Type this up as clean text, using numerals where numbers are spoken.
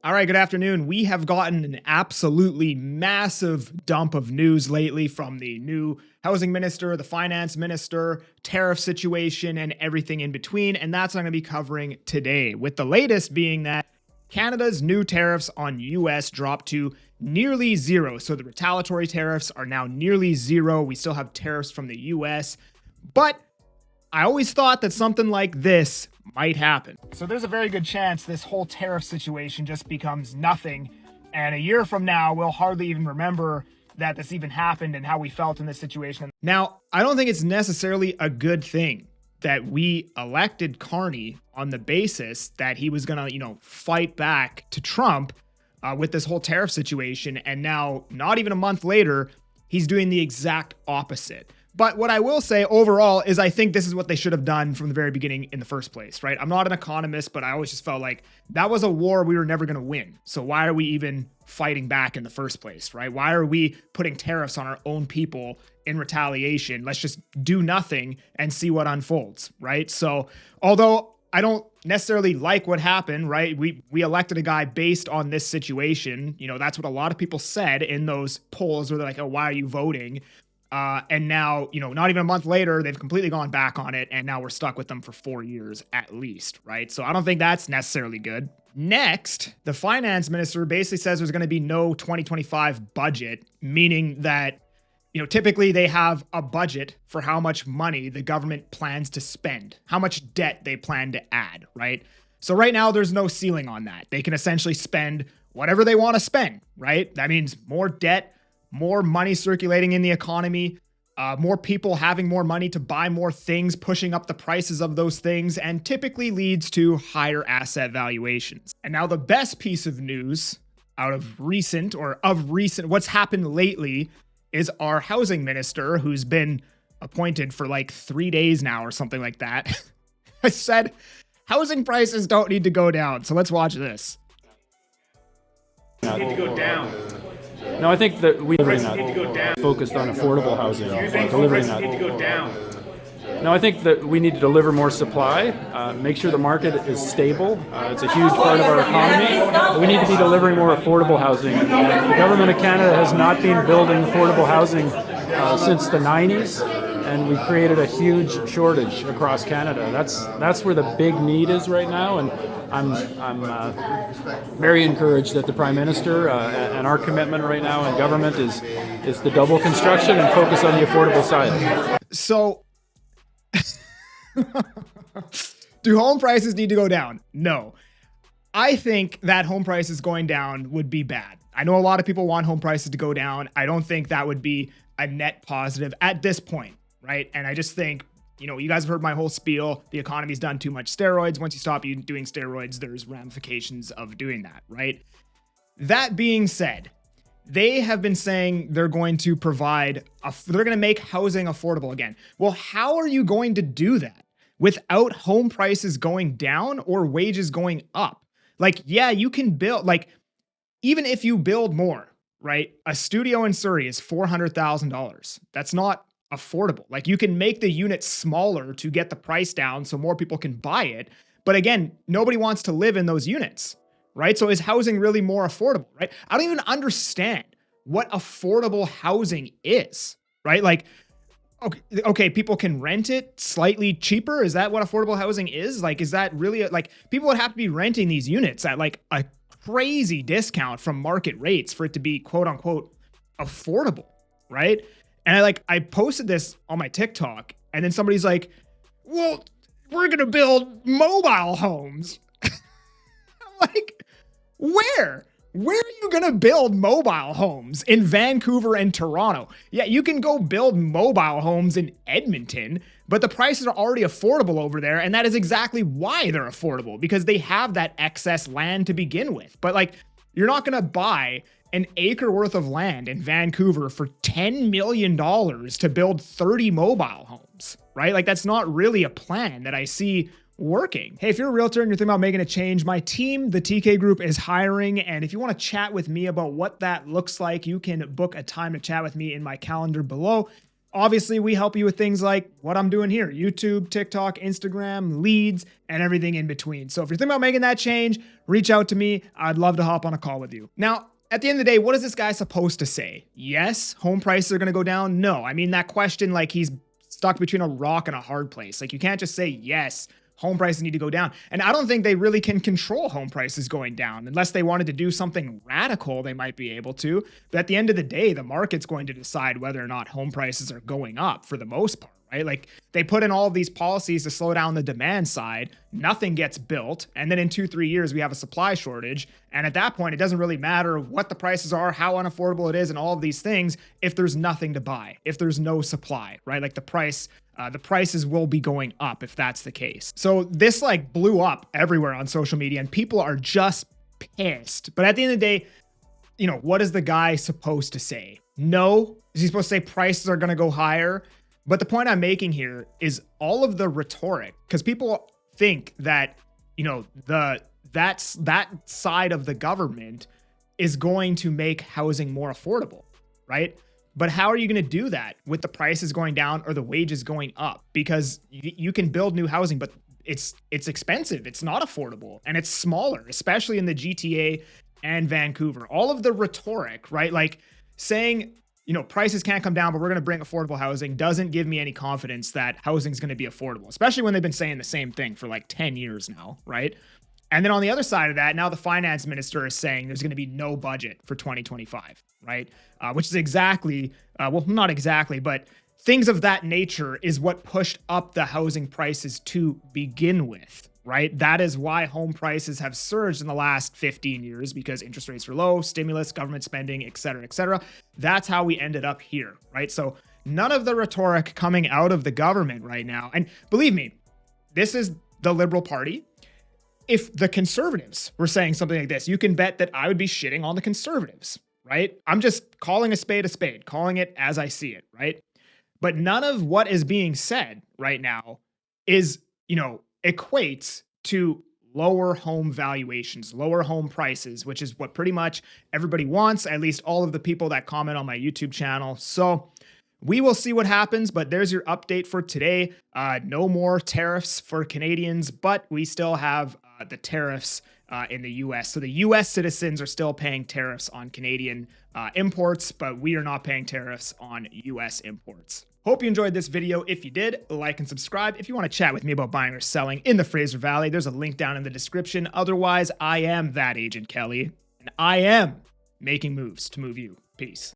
All right, good afternoon. We have gotten an absolutely massive dump of news lately from the new housing minister, the finance minister, tariff situation, and everything in between. And that's what I'm going to be covering today, with the latest being that Canada's new tariffs on US dropped to nearly zero. So the retaliatory tariffs are now nearly zero. We still have tariffs from the US, but I always thought that something like this might happen. So there's a very good chance this whole tariff situation just becomes nothing. And a year from now, we'll hardly even remember that this even happened and how we felt in this situation. Now, I don't think it's necessarily a good thing that we elected Carney on the basis that he was going to, fight back to Trump with this whole tariff situation. And now, not even a month later, he's doing the exact opposite. But what I will say overall is I think this is what they should have done from the very beginning in the first place, right? I'm not an economist, but I always just felt like that was a war we were never going to win. So why are we even fighting back in the first place, right? Why are we putting tariffs on our own people in retaliation? Let's just do nothing and see what unfolds, right? So although I don't necessarily like what happened, right? We elected a guy based on this situation. That's what a lot of people said in those polls where they're like, oh, why are you voting? And now, not even a month later, they've completely gone back on it. And now we're stuck with them for 4 years at least, right? So I don't think that's necessarily good. Next, the finance minister basically says there's going to be no 2025 budget, meaning that, typically they have a budget for how much money the government plans to spend, how much debt they plan to add, right? So right now there's no ceiling on that. They can essentially spend whatever they want to spend, right? That means more debt, more money circulating in the economy, more people having more money to buy more things, pushing up the prices of those things, and typically leads to higher asset valuations. And now the best piece of news of recent, what's happened lately is our housing minister, who's been appointed for like 3 days now or something like that, has said housing prices don't need to go down. So let's watch this. They need to go down. No, I think that we Prices need to go down. focused on affordable housing, Do you think delivering prices need to that. go down? No, I think that we need to deliver more supply, make sure the market is stable. It's a huge part of our economy. We need to be delivering more affordable housing. The government of Canada has not been building affordable housing since the 90s, and we've created a huge shortage across Canada. That's where the big need is right now, and I'm very encouraged that the Prime Minister and our commitment right now in government is to double construction and focus on the affordable side. So, do home prices need to go down? No. I think that home prices going down would be bad. I know a lot of people want home prices to go down. I don't think that would be a net positive at this point, right? And I just think, you guys have heard my whole spiel. The economy's done too much steroids. Once you stop doing steroids, there's ramifications of doing that, right? That being said, they have been saying they're going to they're going to make housing affordable again. Well, how are you going to do that without home prices going down or wages going up? Like, yeah, you can build, even if you build more, right? A studio in Surrey is $400,000. That's not affordable. You can make the unit smaller to get the price down so more people can buy it. But again, nobody wants to live in those units, right? So is housing really more affordable, right? I don't even understand what affordable housing is, right? Okay, people can rent it slightly cheaper. Is that what affordable housing is? Is that really, people would have to be renting these units at a crazy discount from market rates for it to be quote unquote affordable, right? And I posted this on my TikTok, and then somebody's like, well, we're going to build mobile homes. I'm like, where? Where are you going to build mobile homes? In Vancouver and Toronto? Yeah, you can go build mobile homes in Edmonton, but the prices are already affordable over there. And that is exactly why they're affordable, because they have that excess land to begin with. But you're not going to buy an acre worth of land in Vancouver for $10 million to build 30 mobile homes, right? That's not really a plan that I see working. Hey, if you're a realtor and you're thinking about making a change, my team, the TK Group, is hiring. And if you want to chat with me about what that looks like, you can book a time to chat with me in my calendar below. Obviously, we help you with things like what I'm doing here, YouTube, TikTok, Instagram, leads, and everything in between. So if you're thinking about making that change, reach out to me. I'd love to hop on a call with you. Now, at the end of the day, what is this guy supposed to say? Yes, home prices are going to go down? No. I mean, that question, like he's stuck between a rock and a hard place. Like you can't just say, yes, home prices need to go down. And I don't think they really can control home prices going down unless they wanted to do something radical. They might be able to. But at the end of the day, the market's going to decide whether or not home prices are going up for the most part, right? Like they put in all of these policies to slow down the demand side. Nothing gets built. And then in 2-3 years, we have a supply shortage. And at that point, it doesn't really matter what the prices are, how unaffordable it is, and all of these things if there's nothing to buy, if there's no supply, right? Like the prices will be going up if that's the case. So this like blew up everywhere on social media and people are just pissed. But at the end of the day, you know, what is the guy supposed to say? No. Is he supposed to say prices are going to go higher? But the point I'm making here is all of the rhetoric, because people think that, you know, that side of the government is going to make housing more affordable, right? But how are you going to do that with the prices going down or the wages going up? Because you can build new housing, but it's expensive. It's not affordable and it's smaller, especially in the GTA and Vancouver. All of the rhetoric, right? Like saying, you know, prices can't come down, but we're going to bring affordable housing doesn't give me any confidence that housing is going to be affordable, especially when they've been saying the same thing for like 10 years now, right? And then on the other side of that, now the finance minister is saying there's going to be no budget for 2025, right? Which is exactly, well, not exactly, but things of that nature is what pushed up the housing prices to begin with, right? That is why home prices have surged in the last 15 years because interest rates were low, stimulus, government spending, et cetera, et cetera. That's how we ended up here, right? So none of the rhetoric coming out of the government right now, and believe me, this is the Liberal Party. If the conservatives were saying something like this, you can bet that I would be shitting on the conservatives, right? I'm just calling a spade, calling it as I see it, right? But none of what is being said right now is, you know, equates to lower home valuations, lower home prices, which is what pretty much everybody wants, at least all of the people that comment on my YouTube channel. So we will see what happens, but there's your update for today. No more tariffs for Canadians, but we still have the tariffs in the US. So the US citizens are still paying tariffs on Canadian imports, but we are not paying tariffs on US imports. Hope you enjoyed this video. If you did, like and subscribe. If you want to chat with me about buying or selling in the Fraser Valley, there's a link down in the description. Otherwise, I am that Agent Kelly, and I am making moves to move you. Peace.